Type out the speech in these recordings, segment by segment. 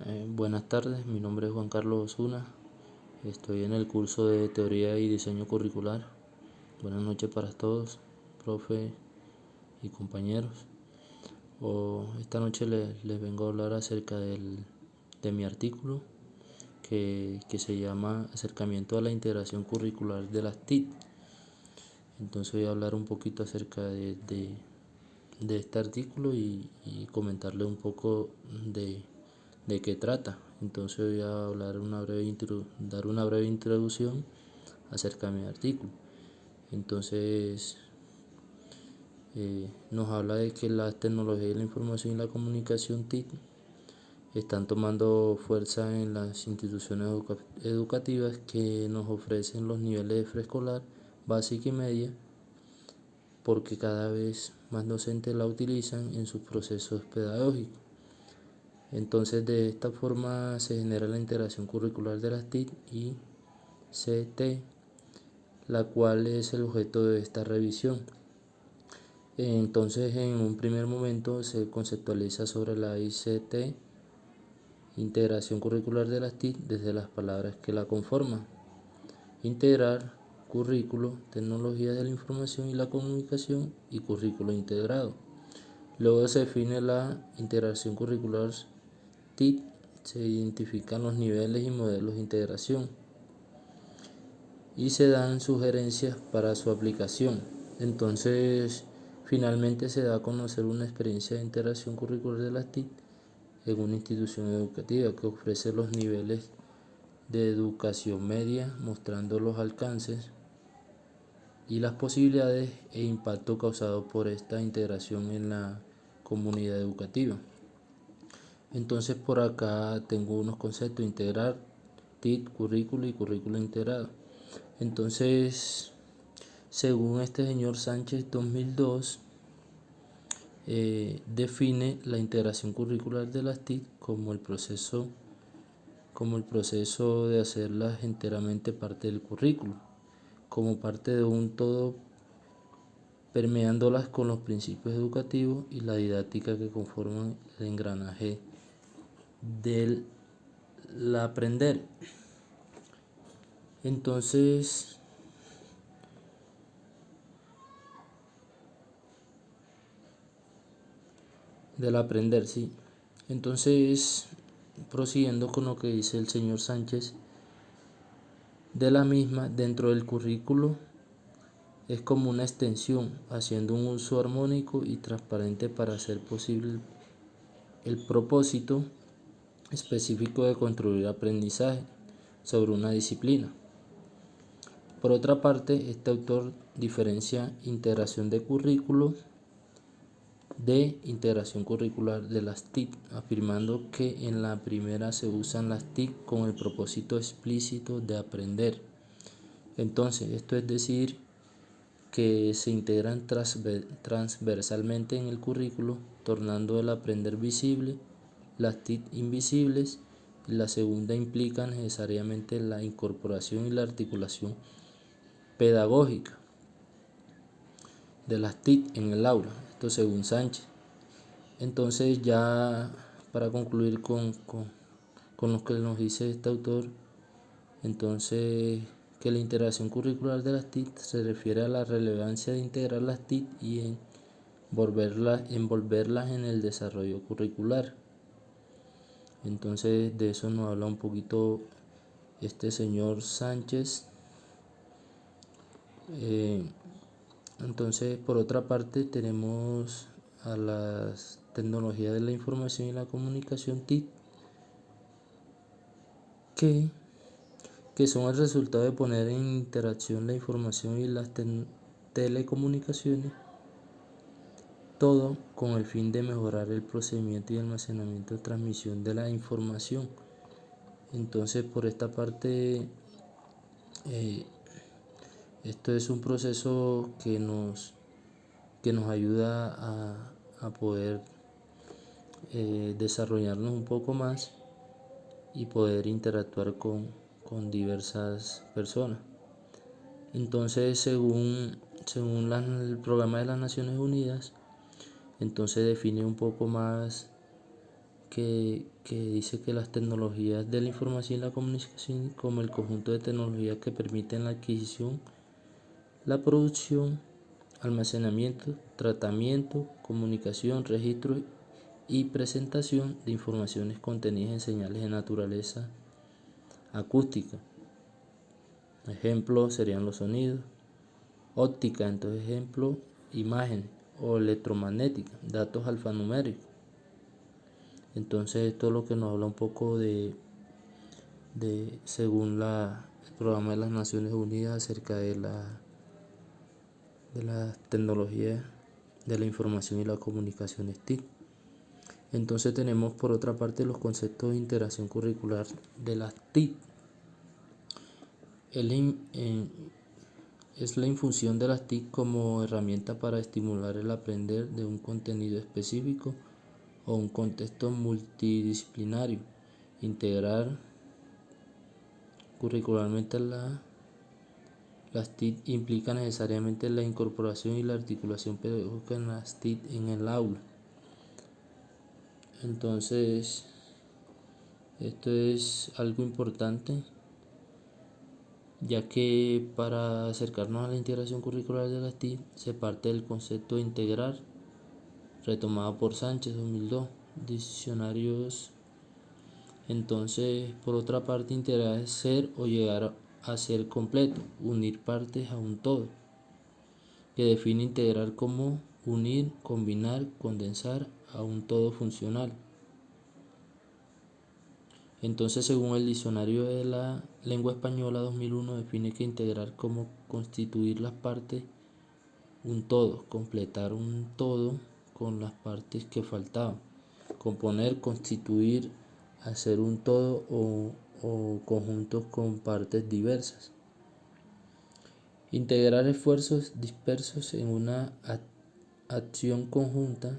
Buenas tardes, mi nombre es Juan Carlos Osuna, estoy en el curso de Teoría y Diseño Curricular. Buenas noches para todos, profe y compañeros. Esta noche les vengo a hablar acerca de mi artículo que se llama Acercamiento a la integración curricular de las TIC. Entonces voy a hablar un poquito acerca de este artículo y comentarle un poco de qué trata. Entonces voy a hablar dar una breve introducción acerca de mi artículo. Entonces nos habla de que las tecnologías de la información y la comunicación TIC están tomando fuerza en las instituciones educativas que nos ofrecen los niveles de preescolar, básica y media, porque cada vez más docentes la utilizan en sus procesos pedagógicos. Entonces de esta forma se genera la integración curricular de las TIC y CT, la cual es el objeto de esta revisión. Entonces en un primer momento se conceptualiza sobre la ICT, integración curricular de las TIC, desde las palabras que la conforman: integrar, currículo, tecnologías de la información y la comunicación y currículo integrado. Luego se define la integración curricular TIC, se identifican los niveles y modelos de integración y se dan sugerencias para su aplicación. Entonces, finalmente se da a conocer una experiencia de integración curricular de las TIC en una institución educativa que ofrece los niveles de educación media, mostrando los alcances y las posibilidades e impacto causado por esta integración en la comunidad educativa. Entonces por acá tengo unos conceptos: integrar, TIC, currículo y currículo integrado. Entonces, según este señor Sánchez 2002, define la integración curricular de las TIC como el proceso de hacerlas enteramente parte del currículo, como parte de un todo, permeándolas con los principios educativos y la didáctica que conforman el engranaje del aprender. Entonces, del aprender, sí. Entonces, prosiguiendo con lo que dice el señor Sánchez, de la misma, dentro del currículo es como una extensión, haciendo un uso armónico y transparente para hacer posible el propósito específico de construir aprendizaje sobre una disciplina. Por otra parte, este autor diferencia integración de currículo de integración curricular de las TIC, afirmando que en la primera se usan las TIC con el propósito explícito de aprender. Entonces, esto es decir, que se integran transversalmente en el currículo, tornando el aprender visible, las TIC invisibles, y la segunda implica necesariamente la incorporación y la articulación pedagógica de las TIC en el aula. Esto según Sánchez. Entonces, ya para concluir con lo que nos dice este autor, entonces que la integración curricular de las TIC se refiere a la relevancia de integrar las TIC y envolverlas en el desarrollo curricular. Entonces de eso nos habla un poquito este señor Sánchez. Entonces, por otra parte, tenemos a las tecnologías de la información y la comunicación TIC, que son el resultado de poner en interacción la información y las telecomunicaciones, todo con el fin de mejorar el procedimiento y almacenamiento de transmisión de la información. Entonces, por esta parte, esto es un proceso que nos ayuda a poder desarrollarnos un poco más y poder interactuar con diversas personas. Entonces, según el programa de las Naciones Unidas, entonces define un poco más que dice que las tecnologías de la información y la comunicación, como el conjunto de tecnologías que permiten la adquisición, la producción, almacenamiento, tratamiento, comunicación, registro y presentación de informaciones contenidas en señales de naturaleza acústica. Ejemplos serían los sonidos. Óptica, entonces ejemplo, imagen, o electromagnética, datos alfanuméricos. Entonces esto es lo que nos habla un poco de según el programa de las Naciones Unidas acerca de la tecnología de la información y la comunicación TIC. Entonces tenemos por otra parte los conceptos de integración curricular de las TIC. Es la infusión de las TIC como herramienta para estimular el aprender de un contenido específico o un contexto multidisciplinario. Integrar curricularmente las TIC implica necesariamente la incorporación y la articulación pedagógica en las TIC en el aula. Entonces, esto es algo importante, ya que para acercarnos a la integración curricular de las TIC se parte del concepto de integrar, retomado por Sánchez 2002, diccionarios. Entonces, por otra parte, integrar es ser o llegar a ser completo, unir partes a un todo, que define integrar como unir, combinar, condensar a un todo funcional. Entonces, según el diccionario de la lengua española 2001, define que integrar como constituir las partes un todo, completar un todo con las partes que faltaban, componer, constituir, hacer un todo o conjuntos con partes diversas. Integrar esfuerzos dispersos en una acción conjunta.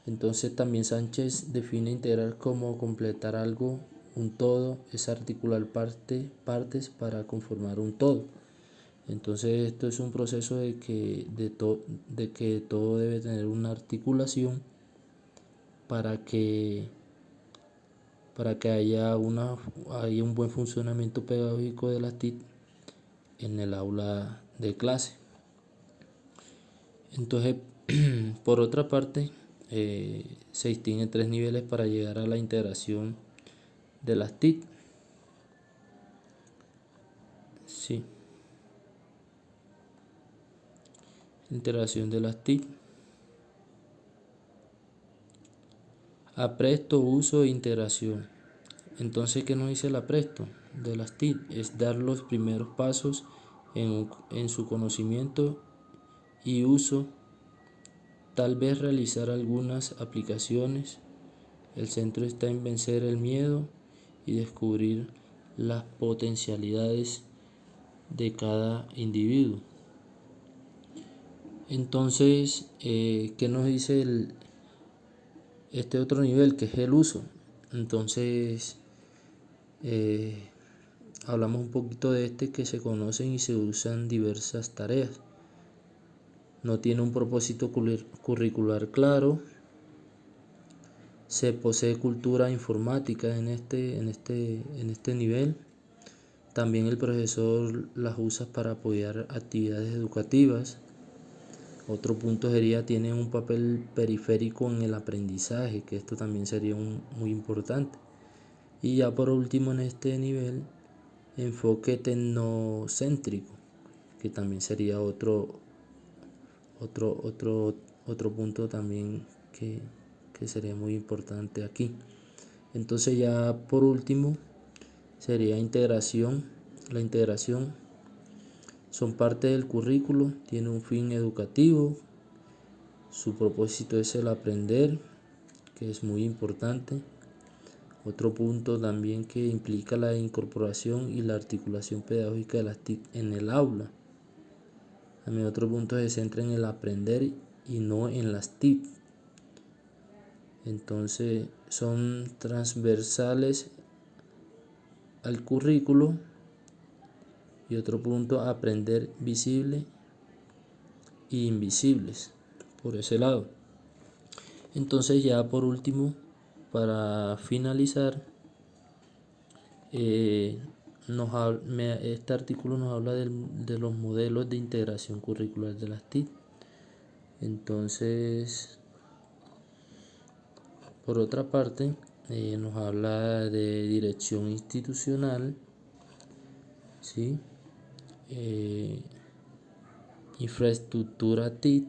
Entonces también Sánchez define integrar como completar algo, un todo, es articular partes para conformar un todo. Entonces esto es un proceso de que todo debe tener una articulación para que haya un buen funcionamiento pedagógico de las TIC en el aula de clase. Entonces, por otra parte, se distinguen 3 niveles para llegar a la integración de las TIC. Sí. Integración de las TIC. Apresto, uso e integración. Entonces, ¿qué nos dice el apresto de las TIC? Es dar los primeros pasos en su conocimiento y uso, tal vez realizar algunas aplicaciones. El centro está en vencer el miedo y descubrir las potencialidades de cada individuo. Entonces, ¿qué nos dice este otro nivel, que es el uso? Entonces, hablamos un poquito de que se conocen y se usan diversas tareas. No tiene un propósito curricular claro. Se posee cultura informática en este nivel. También el profesor las usa para apoyar actividades educativas. Otro punto sería, tiene un papel periférico en el aprendizaje, que esto también sería muy importante. Y ya por último, en este nivel, enfoque tecnocéntrico, que también sería otro punto también que sería muy importante aquí. Entonces, ya por último sería integración. La integración son parte del currículo, tiene un fin educativo, su propósito es el aprender, que es muy importante. Otro punto también que implica la incorporación y la articulación pedagógica de las TIC en el aula. También otro punto se centra en el aprender y no en las TIC. Entonces son transversales al currículo. Y otro punto, aprender visible e invisibles, por ese lado. Entonces ya por último, para finalizar, este artículo nos habla de los modelos de integración curricular de las TIC. Entonces, por otra parte, nos habla de dirección institucional, ¿sí? Infraestructura TIC,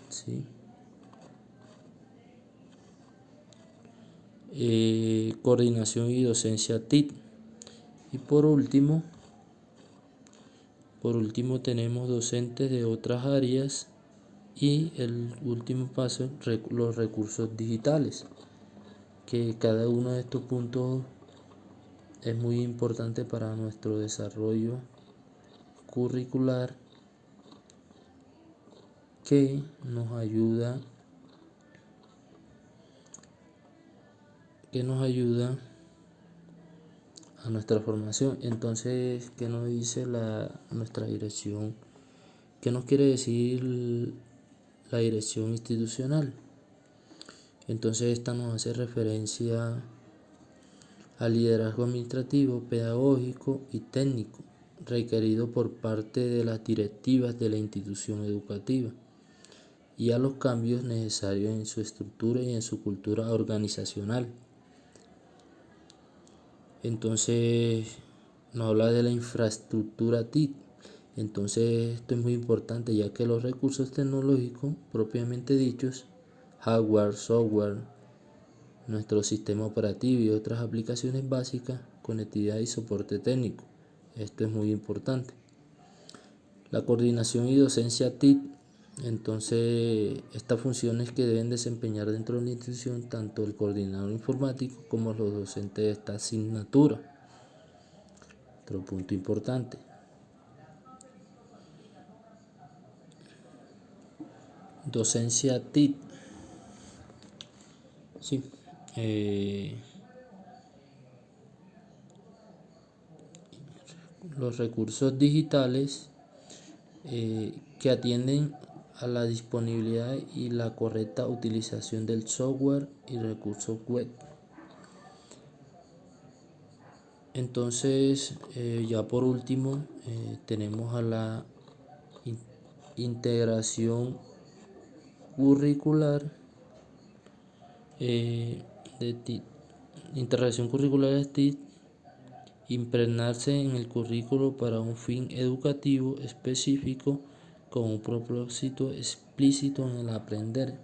¿sí? Coordinación y docencia TIC. Y por último tenemos docentes de otras áreas y el último paso, los recursos digitales, que cada uno de estos puntos es muy importante para nuestro desarrollo curricular, que nos ayuda a nuestra formación. Entonces, ¿qué nos dice nuestra dirección? ¿Qué nos quiere decir la dirección institucional? Entonces, esta nos hace referencia al liderazgo administrativo, pedagógico y técnico requerido por parte de las directivas de la institución educativa y a los cambios necesarios en su estructura y en su cultura organizacional. Entonces nos habla de la infraestructura TIC. Entonces esto es muy importante, ya que los recursos tecnológicos propiamente dichos, hardware, software, nuestro sistema operativo y otras aplicaciones básicas, conectividad y soporte técnico. Esto es muy importante. La coordinación y docencia TIC. Entonces, estas funciones que deben desempeñar dentro de la institución tanto el coordinador informático como los docentes de esta asignatura. Otro punto importante. Docencia TIC. Sí. Los recursos digitales que atienden a la disponibilidad y la correcta utilización del software y recursos web. Entonces, ya por último, tenemos a la integración curricular de TIC. Integración curricular de TIC, impregnarse en el currículo para un fin educativo específico con un propósito explícito en el aprender.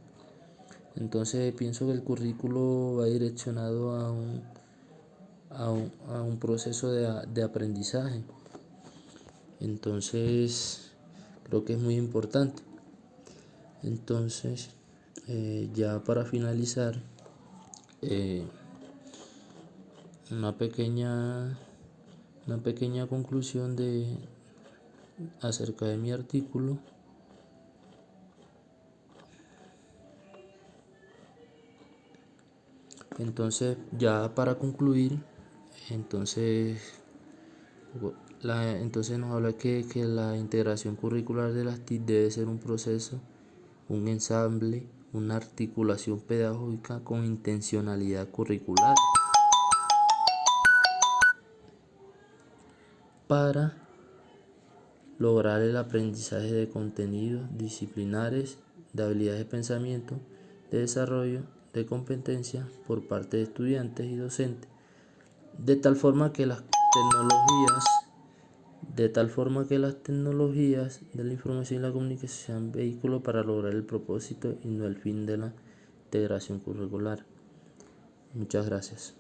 Entonces pienso que el currículo va direccionado a un proceso de aprendizaje. Entonces creo que es muy importante. Entonces ya para finalizar, una pequeña conclusión acerca de mi artículo. Entonces, ya para concluir, entonces nos habla que la integración curricular de las TIC debe ser un proceso, un ensamble, una articulación pedagógica con intencionalidad curricular para lograr el aprendizaje de contenidos disciplinares, de habilidades de pensamiento, de desarrollo, de competencias por parte de estudiantes y docentes, de tal forma que las tecnologías de la información y la comunicación sean vehículos para lograr el propósito y no el fin de la integración curricular. Muchas gracias.